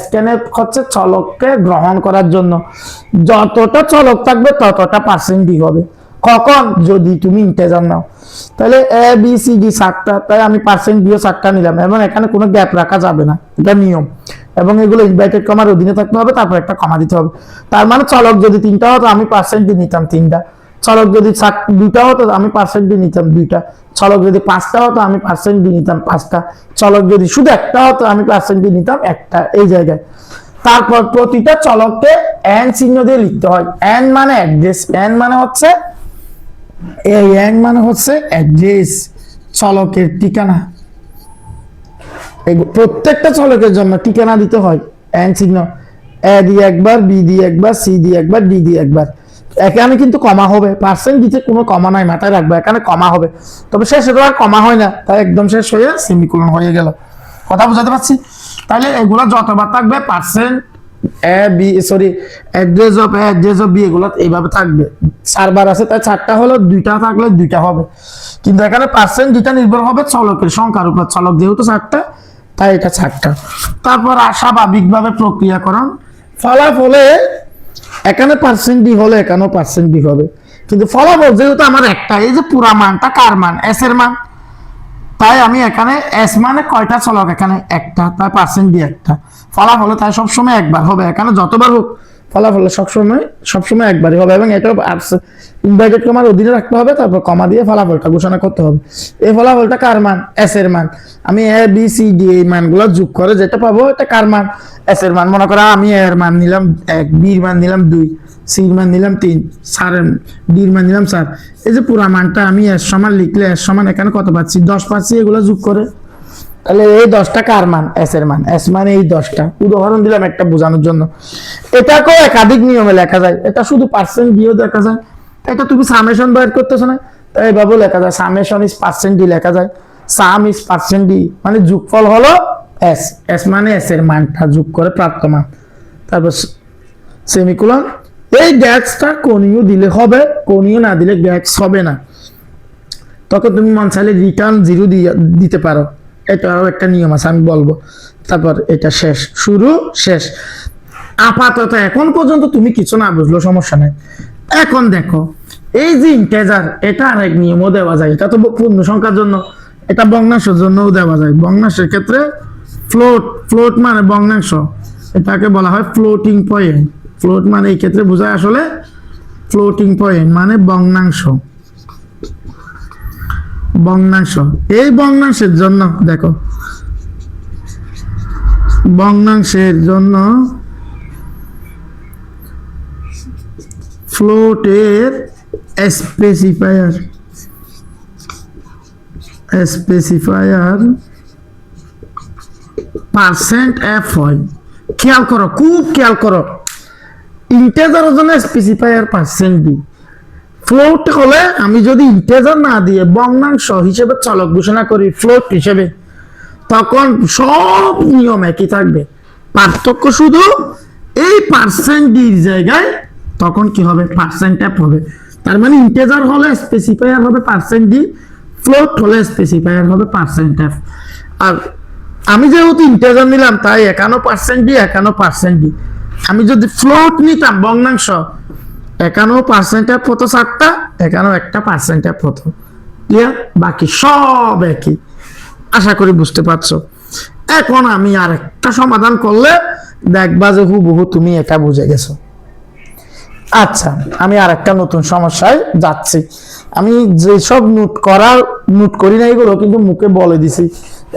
Speaker 1: স্ক্যানএফ হচ্ছে চলককে গ্রহণ করার জন্য, যতটা চলক থাকবে ততটা %d হবে। কখন? যদি তুমি ইন্টিজার নাও। তাহলে ABCD 4টা, তাই আমি % দিয়ে 4টা নিলাম, এবং এখানে কোনো গ্যাপ রাখা যাবে না, এটা নিয়ম। এবং এগুলো ইনভার্টেড কমার অধীনে থাকতে হবে, তারপর একটা কমা দিতে হবে। তার মানে চলক যদি 3টা হতো আমি % দিয়ে নিতাম 3টা, চলক যদি দুইটা হতো আমি পার্সেন্ট দিয়ে নিতাম দুইটা, চলক যদি পাঁচটা হতো আমি পার্সেন্ট দিয়ে নিতাম পাঁচটা, চলক যদি শুধু একটা হতো আমি পার্সেন্ট দিয়ে নিতাম একটা, এই জায়গায়। তারপর প্রতিটা চলককে এন চিহ্ন দিয়ে লিখতে হয়। এন মানে অ্যাড্রেস, এন মানে হচ্ছে এই এন মানে হচ্ছে অ্যাড্রেস, চলকের ঠিকানা। প্রত্যেকটা চলকের জন্য ঠিকানা দিতে হয় এন চিহ্ন, এ দিয়ে একবার, বি দিয়ে একবার, সি দিয়ে একবার, ডি দিয়ে একবার। এখানে কিন্তু কমা হবে, পার্সেন্ট দিতে কোনো কমা নাই, মাথায় রাখবে এখানে কমা হবে, তবে শেষে তো আর কমা হয় না, তাই একদম শেষ হয়ে সেমিকোলন হয়ে গেল। কথা বুঝাতে পারছি? তাহলে এগুলো যতবার থাকবে percent A B sorry address of A address of B এগুলো এইভাবে থাকবে। চারবার আছে তাই চারটা হলো, দুইটা থাকলে দুইটা হবে, কিন্তু এখানে পার্সেন্ট যেটা নির্ভর হবে চলকের সংখ্যার উপর, চলক যেহেতু চারটা তাই এটা চারটা। তারপর স্বাভাবিকভাবে প্রক্রিয়াকরণ, ফলাফলে এখানে পার্সেন্ট ডি হলে এখানেও পার্সেন্ট ডি হবে, কিন্তু ফলাফল যেহেতু আমার একটা, এই যে পুরা মানটা কার মান, এস এর মান, তাই আমি এখানে এস মানে কয়টা চলক, এখানে একটা, তাই পার্সেন্ট ডি একটা। ফলাফলে তাই সবসময় একবার হবে, এখানে যতবার হোক ফলাফল সবসময় একবারই হবে, এবং এটা ইনভার্টেড কমার অধীনে রাখতে হবে, তারপর কমা দিয়ে ফলাফলটা ঘোষণা করতে হবে। এই ফলাফলটা কার মান, এস এর মান। আমি এ বি সি ডি এই মানগুলো যোগ করে যেটা পাবো এটা কার মান, এস এর মান। মনে করো আমি এ এর মান নিলাম 1, বি এর মান নিলাম 2, সি এর মান নিলাম 3, ডি এর মান নিলাম 4। এই যে পুরা মানটা আমি এস সমান লিখলে এস সমান এখানে কত পাচ্ছি, 10 পাচ্ছি, এগুলো যোগ করে। তাহলে এই 10টা কার মান, এস এর মান। এস মানে এই 10টা, উদাহরণ দিলাম একটা বোঝানোর জন্য। এটাকেও একাধিক নিয়মে লেখা যায়, এটা শুধু পার্সেন্ট দিয়েও দেখা যায়। এটা তুমি সামেশন বের করতেছো না, তাই এভাবেও লেখা যায়, সামেশন ইজ পার্সেন্ট ডি লেখা যায়, সাম ইজ পার্সেন্ট ডি, মানে যোগফল হলো এস, এস মানে এস এর মানটা যোগ করে প্রাপ্ত মান। তারপর সেমিকোলন। এই গ্যাক্সটা কোণীয় দিলে হবে, কোণীয় না দিলে গ্যাক্স হবে না, তখন তুমি মন চাইলে রিটার্ন 0 দিতে পারো, এটাও একটা নিয়ম আছে আমি বলবো। তারপর এটা শেষ, শুরু শেষ। আপাতত এখন পর্যন্ত তুমি কিছু না বুঝলো সমস্যা নাই। এখন দেখো এই যে ইন্টিজার, এটা আরেক নিয়মও দেওয়া যায়, এটা তো পূর্ণ সংখ্যার জন্য, এটা ভগ্নাংশের জন্যও দেওয়া যায়। ভগ্নাংশের ক্ষেত্রে ফ্লোট মানে ভগ্নাংশ, এটাকে বলা হয় ফ্লোটিং পয়েন্ট। ফ্লোট মানে এই ক্ষেত্রে বোঝায় আসলে ফ্লোটিং পয়েন্ট মানে ভগ্নাংশ। এই ভগ্নাংশের জন্য দেখো, ভগ্নাংশের জন্য ফ্লোটের স্পেসিফায়ার পার্সেন্ট এফ হয়। খেয়াল করো, খুব খেয়াল করো, ইন্টিজারের জন্য স্পেসিফায়ার পার্সেন্ট ডি। ফ্লোট হলে আমি যদি ইন্টিজার না দিয়ে ভগ্নাংশ হিসেবে চলক ঘোষণা করি ফ্লোট হিসেবে, তখন সব নিয়ম একই থাকবে, পার্থক্য শুধু এই পার্সেন্ট ডির জায়গায় তখন কি হবে, পার্সেন্ট এফ হবে। তার মানে ইন্টিজার হলে স্পেসিফায়ার হবে পার্সেন্ট ডি, ফ্লোট হলে স্পেসিফায়ার হবে পার্সেন্ট এফ। আর আমি যেহেতু ইন্টিজার নিলাম তাই এখানেও পার্সেন্ট ডি, এখানেও পার্সেন্ট ডি। আমি যদি ফ্লোট নিতাম ভগ্নাংশ, এখানেও পার্সেন্ট এফ হতো 4টা, এখানেও একটা পার্সেন্ট এফ হতো। ক্লিয়ার? বাকি সব একই, আশা করি বুঝতে পারছো। এখন আমি আরেকটা সমাধান করলে দেখবা যে হুবহু তুমি এটা বুঝে গেছো। আচ্ছা, আমি আরেকটা নতুন সমস্যায় যাচ্ছি। আমি যেসব নোট করি না এগুলো কিন্তু মুখে বলে দিছি।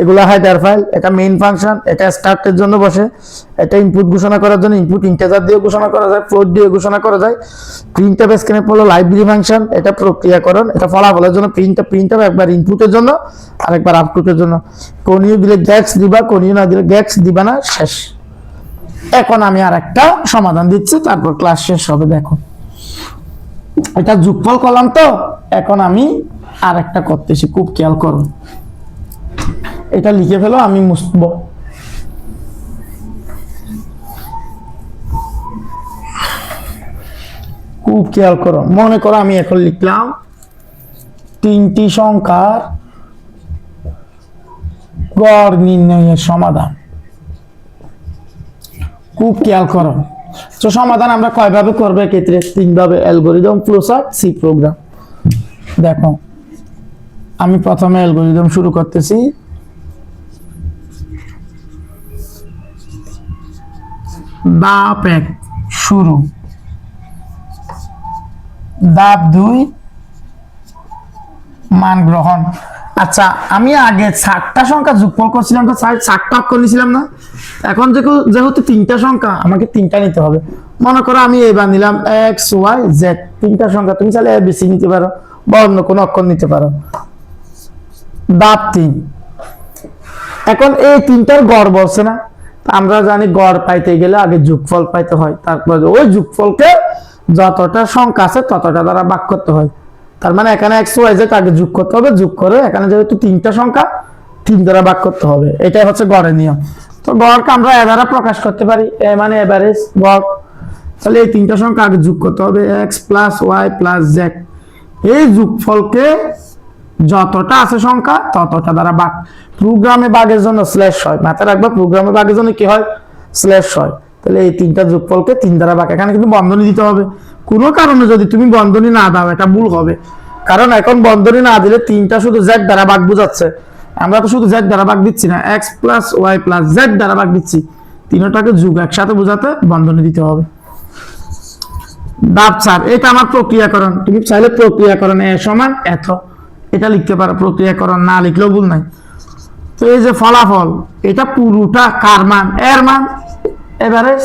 Speaker 1: এগুলো হেডার ফাইল, এটা মেইন ফাংশন, এটা স্টার্টের জন্য বসে, এটা ইনপুট ঘোষণা করার জন্য ইনপুট ইন্টিজার দিয়ে ঘোষণা করা যায়, ফ্লোট দিয়ে ঘোষণা করা যায়। প্রিন্টএফ স্ক্যানএফ হলো লাইব্রেরি ফাংশন, এটা প্রক্রিয়াকরণ, এটা ফলাফলের জন্য প্রিন্টএফ একবার ইনপুটের জন্য আর একবার আউটপুটের জন্য। কোণীয় দিলে গ্যাক্স দিবা, কোণীয় না দিলে গ্যাক্স দিবা না, শেষ। এখন আমি আরেকটা সমাধান দিচ্ছি, তারপর ক্লাস শেষ হবে। দেখো এটা যোগফল করলাম তো, এখন আমি আরেকটা করতেছি, খুব খেয়াল করো। এটা লিখে ফেলো, আমি মুছবো। খুব খেয়াল করো, মনে করো আমি এখন লিখলাম 3টি সংখ্যার গড় নির্ণয়ের সমাধান। খুব খেয়াল করো, তো সমাধান আমরা কয়ভাবে করবো এক্ষেত্রে? 3 ভাবে, অ্যালগরিদম, ফ্লোচার্ট, সি প্রোগ্রাম। দেখো আমি প্রথমে অ্যালগরিদম শুরু করতেছি। ধাপ 1 শুরু, ধাপ 2 মান গ্রহণ। আচ্ছা, আমি আগে 7টা সংখ্যা যোগফল করছিলাম, তো 7টা অক্ষর নিছিলাম না? এখন যেহেতু 3টা সংখ্যা, আমাকে 3টা নিতে হবে। মনে করো আমি এবার নিলাম এক্স ওয়াই জেড, 3টা সংখ্যা। তুমি চাইলে এবিসি নিতে পারো বা অন্য কোনো অক্ষর নিতে পারো। ধাপ 3, এখন এই 3টার গড় বলছে না? আমরা জানি গড় পাইতে গেলে আগে যোগফল পাইতে হয়, তারপরে ওই যোগফলকে যতটা সংখ্যা আছে ততটা দ্বারা ভাগ করতে হয়। তার মানে এখানে এক্স ওয়াই জেড আগে যোগ করতে হবে, যোগ করে এখানে যেহেতু 3টা সংখ্যা 3 দ্বারা ভাগ করতে হবে। এটাই হচ্ছে গড়ের নিয়ম। তো গড়কে আমরা এ দ্বারা প্রকাশ করতে পারি, এ মানে এভারেজ গড়। তাহলে এই 3টা সংখ্যা আগে যোগ করতে হবে, X plus Y plus Z. এই যোগফলকে যতটা আছে সংখ্যা ততটা দ্বারা ভাগ। প্রোগ্রামে ভাগের জন্য স্ল্যাশ হয়, মাথায় রাখবা, প্রোগ্রামে ভাগের জন্য কি হয়? স্ল্যাশ হয়। তাহলে এই 3টা যোগফলকে 3 দ্বারা ভাগ। এখানে কিন্তু বন্ধনী দিতে হবে। কোনো কারণে যদি তুমি বন্ধনী না দাও, এটা ভুল হবে। কারণ এখন বন্ধনী না দিলে 3টা শুধু জেড দ্বারা ভাগ বোঝাচ্ছে। আমরা তো শুধু জেড দ্বারা ভাগ দিচ্ছি না, X plus Y plus Z দ্বারা ভাগ দিচ্ছি। 3টাকে যোগ একসাথে বোঝাতে বন্ধনী দিতে হবে। ধাপ 4, এটা আমার প্রক্রিয়াকরণ। তুমি চাইলে প্রক্রিয়াকরণ এ সমান এত এটা লিখতে পারো, প্রক্রিয়াকরণ না লিখলেও ভুল নাই। তো এই যে ফলাফল, এটা পুরোটা কার মান? এর মান, এভারেজ।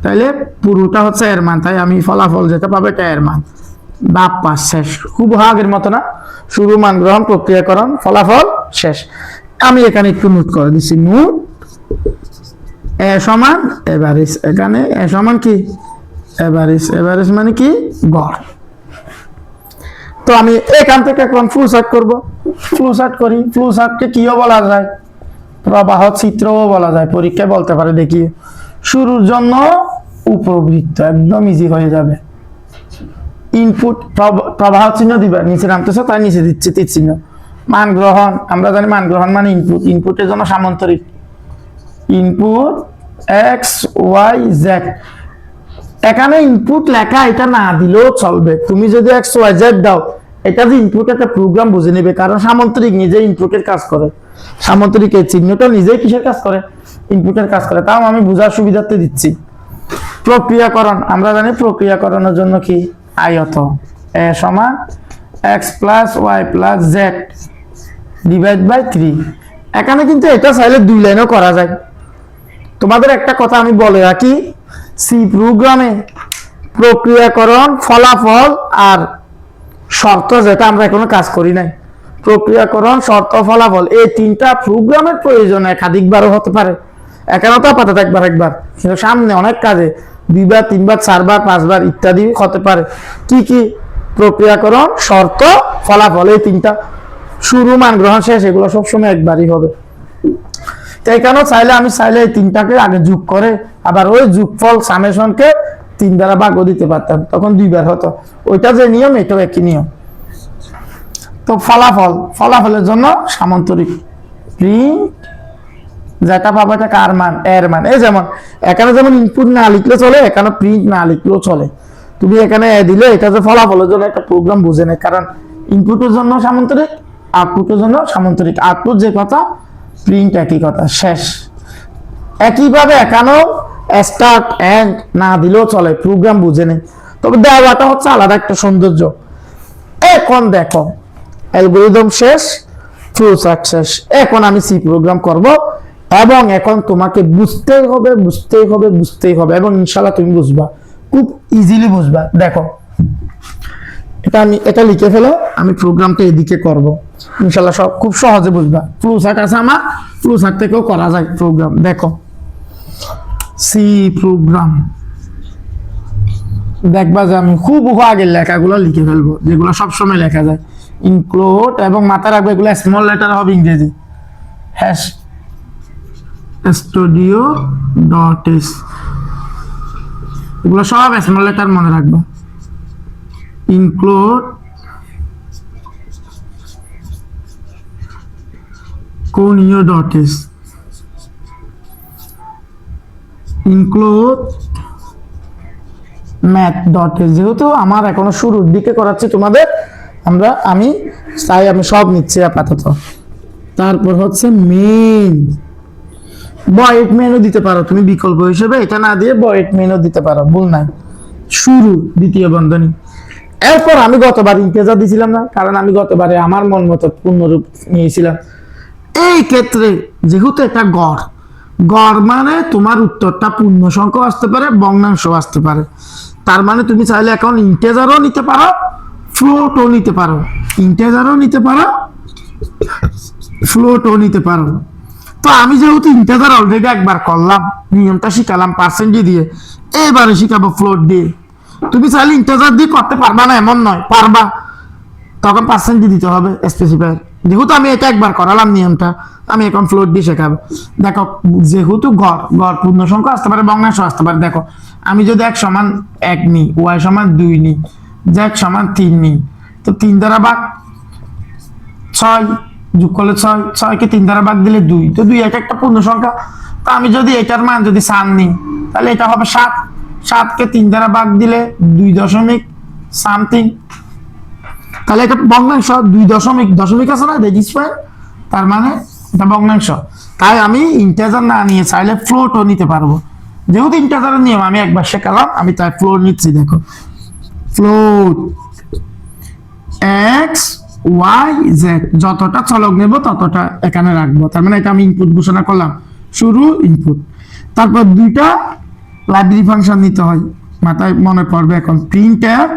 Speaker 1: তাইলে পুরোটা হচ্ছে এর মান, তাই আমি ফলাফল যেটা পাবো এটা এর মান। ধাপ 5 শেষ। খুব আগের মতো না, শুরু, মান গ্রহণ, প্রক্রিয়াকরণ, ফলাফল, শেষ। আমি এখানে একটু নোট করে দিচ্ছি। নোট এ সমান এভারেজ। এখানে এ সমান কি? এভারেজ। এভারেজ মানে কি? গড়। তো আমি এখান থেকে এখন ফ্লো চার্ট করবো। ফ্লো চার্ট করি। ফ্লো চার্টকে কিও বলা যায়? প্রবাহ চিত্রও বলা যায়। পরীক্ষায় বলতে পারে, দেখি। শুরুর জন্য উপবৃত্ত, একদম ইজি হয়ে যাবে। ইনপুট প্রবাহ চিহ্ন দিবা, নিচে নামতেছে তাই নিচে দিচ্ছে তীর চিহ্ন। মান গ্রহণ, আমরা জানি মান গ্রহণ মানে ইনপুট। ইনপুটের জন্য সামান্তরিক। Input X Y Z. এখানে ইনপুট লেখা এটা না দিলেও চলবে। তুমি যদি এক্স ওয়াই জেড দাও, এটা যে ইনপুট, একটা প্রোগ্রাম বুঝে নেবে। কারণ সামান্তরিক নিজে ইনপুটের কাজ করে। সামান্তরিক এই চিহ্নটা নিজেই কিসের কাজ করে? ইনপুটের কাজ করে। তাও আমি বোঝার সুবিধার্থে দিচ্ছি। প্রক্রিয়াকরণ, আমরা জানি প্রক্রিয়াকরণের জন্য কি? আয়ত। এ সমান X plus Y plus Z divide by 3। এখানে কিন্তু এটা চাইলে 2 লাইনও করা যায়। তোমাদের একটা কথা আমি বলে রাখি, সি প্রোগ্রামে প্রক্রিয়াকরণ, ফলাফল আর শর্ত, যেটা আমরা এখনো কাজ করি নাই, প্রক্রিয়াকরণ, শর্ত, ফলাফল, এই 3টা প্রোগ্রামের প্রয়োজন একাধিকবারও হতে পারে। এখানে তো আপাতত একবার, কিন্তু সামনে অনেক কাজে 2বার, 3বার, 4বার, 5বার ইত্যাদি হতে পারে। কি কি? প্রক্রিয়াকরণ, শর্ত, ফলাফল, এই 3টা। শুরু, মান গ্রহণ, শেষ, এগুলো সবসময় একবারই হবে। তো এখানেও আমি চাইলে এই 3টাকে আগে যোগ করে আবার ওই যোগফল সামেশনকে 3 দ্বারা ভাগও দিতে পারতাম, তখন 2বার হতো। ওইটা যে নিয়ম, এটাও একই নিয়ম। তো ফলাফলের জন্য সামান্তরিক। প্রিন্ট, যেটা পাবো এটা কার মান? এর মান। এই যেমন এখানে যেমন ইনপুট না লিখলে চলে, এখানে প্রিন্ট না লিখলেও চলে। তুমি এখানে এ দিলে এটা যে ফলাফলের জন্য একটা প্রোগ্রাম বুঝে নেয়। কারণ ইনপুটের জন্য সামান্তরিক, আউটপুটের জন্য সামান্তরিক। আউটপুট যে কথা, প্রিন্ট একই কথা, শেষ। একইভাবে এখানেও স্টার্ট এন্ড না দিলেও চলে, প্রোগ্রাম বুঝে নেই। তবে দেওয়াটা হচ্ছে আলাদা একটা সৌন্দর্য। এখন দেখো, অ্যালগরিদম শেষ, ফ্লো চার্ট শেষ। এখন আমি সি প্রোগ্রাম করব, এবং এখন তোমাকে বুঝতেই হবে, এবং ইনশাআল্লাহ তুমি বুঝবা, খুব ইজিলি বুঝবা। দেখো, এটা লিখে ফেলো, আমি প্রোগ্রামটা এদিকে করব, ইনশাআল্লাহ সব খুব সহজে বুঝবা। ফ্লো চার্ট আছে আমার, ফ্লো চার্ট থেকেও করা যায় প্রোগ্রাম। দেখো, সি প্রোগ্রাম, দেখবা যে আমি খুব আগের লেখাগুলো লিখে ফেলবো, যেগুলো সবসময় লেখা যায়। ইনক্লুড, এবং মাথায় রাখবে এগুলো স্মল লেটার হবে, ইংরেজি। হ্যাশ studio.s, এগুলো সব স্মল লেটার মনে রাখবো। Include conio.s, include math.s। যেহেতু আমার এখনো শুরুর দিকে করাচ্ছি তোমাদের, আমি সব নিচ্ছি আপাতত। তারপর হচ্ছে মেইন, ভয়েড মেনও দিতে পারো তুমি বিকল্প হিসেবে, এটা না দিয়ে ভয়েড মেনও দিতে পারো, ভুল নাই। শুরু, দ্বিতীয় বন্ধনী। এরপর আমি গতবার ইন্টেজার দিছিলাম না, কারণ আমি গতবারে আমার মন মতো পূর্ণরূপ নিয়েছিলাম। এই ক্ষেত্রে যেহেতু এটা গড়, গড় মানে তোমার উত্তরটা পূর্ণ সংখ্যা আসতে পারে, ভগ্নাংশ আসতে পারে। তার মানে তুমি চাইলে এখন ইন্টেজারও নিতে পারো, ফ্লোটও নিতে পারো, ইন্টেজারও নিতে পারো, ফ্লোটও নিতে পারো। তো আমি যেহেতু ইন্টেজার অলরেডি একবার করলাম, নিয়মটা শিখালাম পার্সেন্ট দিয়ে, এবারে শিখাবো ফ্লোট দিয়ে। তুমি চাইলে ইন্টেজার দিয়ে করতে পারবা না এমন নয়, পারবা, তখন পার্সেন্ট দিয়ে দিতে হবে স্পেসিফায়ার। যেহেতু আমি এটা একবার করালাম নিয়মটা, আমি এখন ফ্লোট দিয়ে শেখাবো। দেখো, যেহেতু গড়, গড় পূর্ণ সংখ্যা আসতে পারে, ভগ্নাংশ আসতে পারে। দেখো, আমি যদি x সমান 1 নিই, y সমান 2 নিই, z সমান 3 নিই, তো 3 দ্বারা ভাগ 6 যোগ করলে 6, 6 কে 3 দ্বারা ভাগ দিলে 2, তো 2 এটা একটা পূর্ণ সংখ্যা। তো আমি যদি এটার মান যদি 7 নিই, তাহলে এটা হবে 7, 7 কে 3 দ্বারা ভাগ দিলে 2 দশমিক সামথিং, তাহলে এটা ভগ্নাংশ। 2 দশমিক, দশমিক আছে না রেজিস্টার, তার মানে এটা ভগ্নাংশ। তাই আমি ইন্টিজার না নিয়ে চাইলে ফ্লোটও নিতে পারবো। যেহেতু ইন্টিজারের নিয়ম আমি একবার শেখালাম, আমি তাই ফ্লোট নিচ্ছি। দেখো, ফ্লোট x y z, যতটা চলক নেব ততটা এখানে রাখবো। তার মানে এটা আমি ইনপুট ঘোষণা করলাম, শুরু ইনপুট। তারপর দুইটা লাইব্রেরি ফাংশন নিতে হয়, মাথায় মনে পড়বে এখন। প্রিন্ট এফ,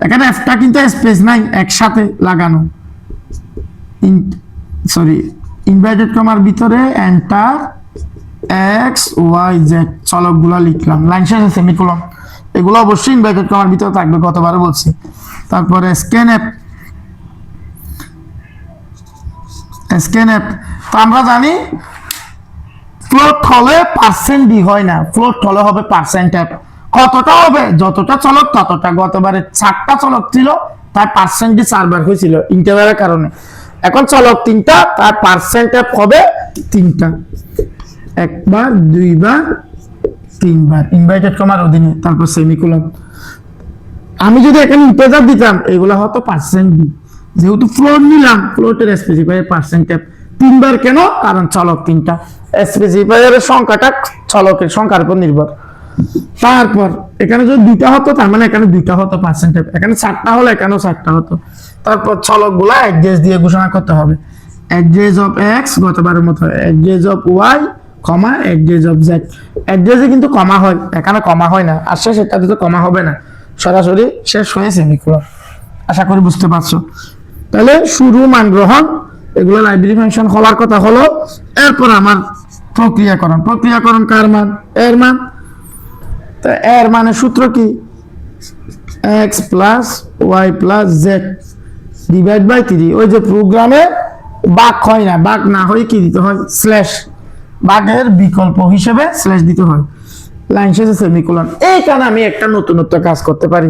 Speaker 1: এখানে এফটা কিন্তু স্পেস নাই, একসাথে লাগানো। সরি, ইনভার্টেড কমার ভিতরে এন্টার এক্স ওয়াই জেড চলকগুলো লিখলাম, লাইন শেষে সেমিকোলন। এগুলো অবশ্যই ইনভার্টেড কমার ভিতরে থাকবে, গতবারও বলছি। তারপরে স্ক্যানএফ, স্ক্যানএফ তো আমরা জানি ফ্লোট হলে পার্সেন্ট ডি হয় না, ফ্লোট হলে হবে পার্সেন্ট এফ। কতটা হবে? যতটা চলক ততটা। গতবারে 4টা চলক ছিল, তার পার্সেন্ট ডি 4 বার হয়েছিল ইন্টারভ্যালের কারণে। এখন চলক 3টা, তার পার্সেন্ট এফ হবে 3টা, 1 বার 2 বার 3 বার ইনভার্টেড কমার অধীনে। তারপর সেমিকোলন। আমি যদি এখানে ইন্টিজার দিতাম, এগুলো হতো পার্সেন্ট ডি। যেহেতু ফ্লোট নিলাম, ফ্লোটের স্পেসিফায়ার পার্সেন্ট এফ 3 বার। কেন? কারণ চলক 3টা, স্পেসিফায়ারের সংখ্যাটা চলকের সংখ্যার উপর নির্ভর। তারপর এখানে যদি 2টা হতো, তার মানে এখানে 2টা হতো পার্সেন্ট এফ। এখানে 4টা হলে এখানেও 4টা হতো। তারপর চলকগুলা অ্যাড্রেস দিয়ে ঘোষণা করতে হবে। অ্যাড্রেস অফ এক্স গতবারের মতো, address of Y comma address of Z. অ্যাড্রেসে কিন্তু কমা হয়, এখানে কমা হয় না। আর শেষ এটা দিতে কমা হবে না, সরাসরি শেষ হয়ে সেমিকোলন। আশা করি বুঝতে পারছো। তাহলে শুরু, মান গ্রহণ, এগুলো লাইব্রেরি ফাংশন হওয়ার কথা হলো। এরপর আমার প্রক্রিয়াকরণ। প্রক্রিয়াকরণ কার মান? এর মান। তো এর মানে সূত্র কি? x plus Y plus Z divide by 3। ওই যে প্রোগ্রামে বাক হয় না, বাক না হয়ে কি দিতে হয়? স্ল্যাশ। বাকের বিকল্প হিসেবে স্ল্যাশ দিতে হয়, লাইন শেষে সেমিকোলন। এইখানে আমি একটা নতুনত্ব কাজ করতে পারি।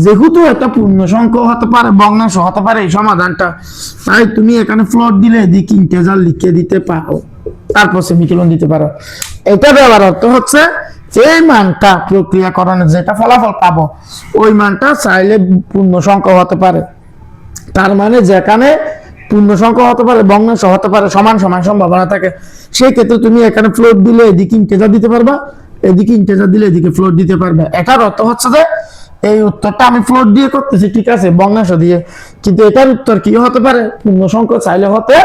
Speaker 1: যেহেতু একটা পূর্ণ সংখ্যা হতে পারে, ভগ্নাংশ হতে পারে এই সমাধানটা, তাই তুমি এখানে ফ্লোট দিলে এদিকে ইন্টিজার লিখে দিতে পারো, তারপর সেমিকোলন দিতে পারো। এটা দেওয়ার অর্থ হচ্ছে যে মানটা প্রক্রিয়াকরণে যেটা ফলাফল পাবো, ওই মানটা চাইলে পূর্ণ সংখ্যা হতে পারে। তার মানে যেখানে পূর্ণ সংখ্যা হতে পারে, ভগ্নাংশ হতে পারে, সমান সমান সম্ভাবনা থাকে, সেই ক্ষেত্রে তুমি এখানে ফ্লোট দিলে এদিকে ইন্টিজার দিতে পারবা, এদিকে ইন্টিজার দিলে এদিকে ফ্লোট দিতে পারবে। এটার অর্থ হচ্ছে যে এই উত্তরটা আমি ফ্লোট দিয়ে করতেছি, ঠিক আছে, ভগ্নাংশ দিয়ে, কিন্তু এটার উত্তর কি হতে পারে? পূর্ণ সংখ্যা চাইলে হতে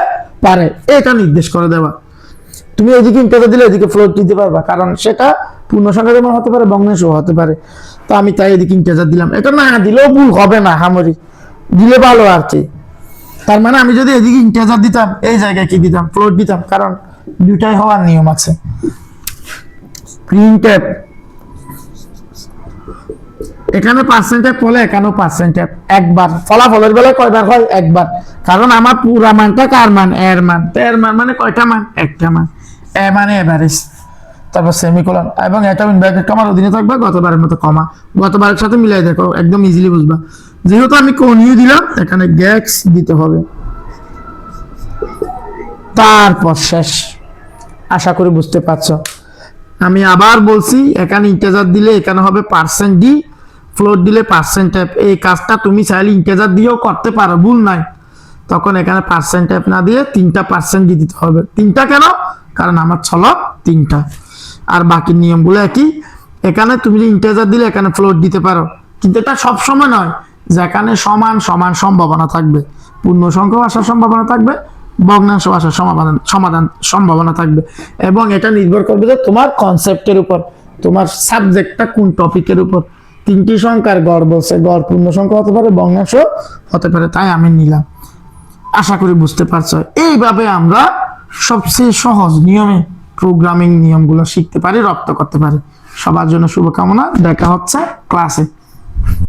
Speaker 1: পারে, এটা নির্দেশ করে দেওয়া। তুমি এদিকে ইন্টিজার দিলে এদিকে ফ্লোট দিতে পারবা, কারণ সেটা পূর্ণ সংখ্যা যেমন হতে পারে, ভগ্নাংশ হতে পারে। তো আমি তাই এদিকে ইন্টিজার দিলাম। এটা না দিলেও ভুল হবে না, হামরি দিলে ভালো আর কি। তার মানে আমি যদি এদিকে ইন্টিজার দিতাম, এই জায়গায় কি দিতাম? ফ্লোট দিতাম, কারণ দুটাই হওয়ার নিয়ম আছে। প্রিন্টএফ, এখানে পার্সেন্টেজ বলে, এখানেও পার্সেন্টেজ। একবার ফলাফলের বেলায় কয়বার হয়? একবার, কারণ আমার পুরা মানটা কার মান? এর মান। তো এর মান মানে কয়টা মান? একটা মান। এ মানে এভারেজ। তারপর সেমিকোলন, এবং এটা ইনভার্টেড কমার অধীনে থাকবে, গতবারের মতো কমা। গতবারের সাথে মিলাই দেখো, একদম ইজিলি বুঝবা। যেহেতু আমি কোণীয় দিলাম, এখানে গ্যাক্স দিতে হবে, তারপর শেষ। আশা করি বুঝতে পারছো। আমি আবার বলছি, এখানে ইন্টিজার দিলে এখানে হবে পার্সেন্ট ডি, ফ্লোট দিলে পার্সেন্ট এফ। এই কাজটা তুমি চাইলে ইন্টিজার দিয়েও করতে পারো, ভুল নাই। তখন এখানে পার্সেন্ট এফ না দিয়ে 3টা পার্সেন্ট ডি দিতে হবে। 3টা কেন? কারণ আমার চলক 3টা। আর বাকি নিয়মগুলো একই। এখানে তুমি ইন্টিজার দিলে এখানে ফ্লোট দিতে পারো, কিন্তু এটা সবসময় নয়। যেখানে সমান সমান সম্ভাবনা থাকবে, পূর্ণ সংখ্যা আসার সম্ভাবনা থাকবে, ভগ্নাংশ আসার সম্ভাবনা থাকবে। এবং এটা নির্ভর করবে যে তোমার কনসেপ্টের উপর, তোমার সাবজেক্টটা কোন টপিকের উপর। তিনটি সংখ্যার গড় বলছে, গড় পূর্ণ সংখ্যা হতে পারে, ভগ্নাংশ হতে পারে, তাই আমি নিলাম। আশা করি বুঝতে পারছো। এইভাবে আমরা সবচেয়ে সহজ নিয়মে প্রোগ্রামিং নিয়মগুলো শিখতে পারি, রপ্ত করতে পারি। সবার জন্য শুভকামনা, দেখা হচ্ছে ক্লাসে।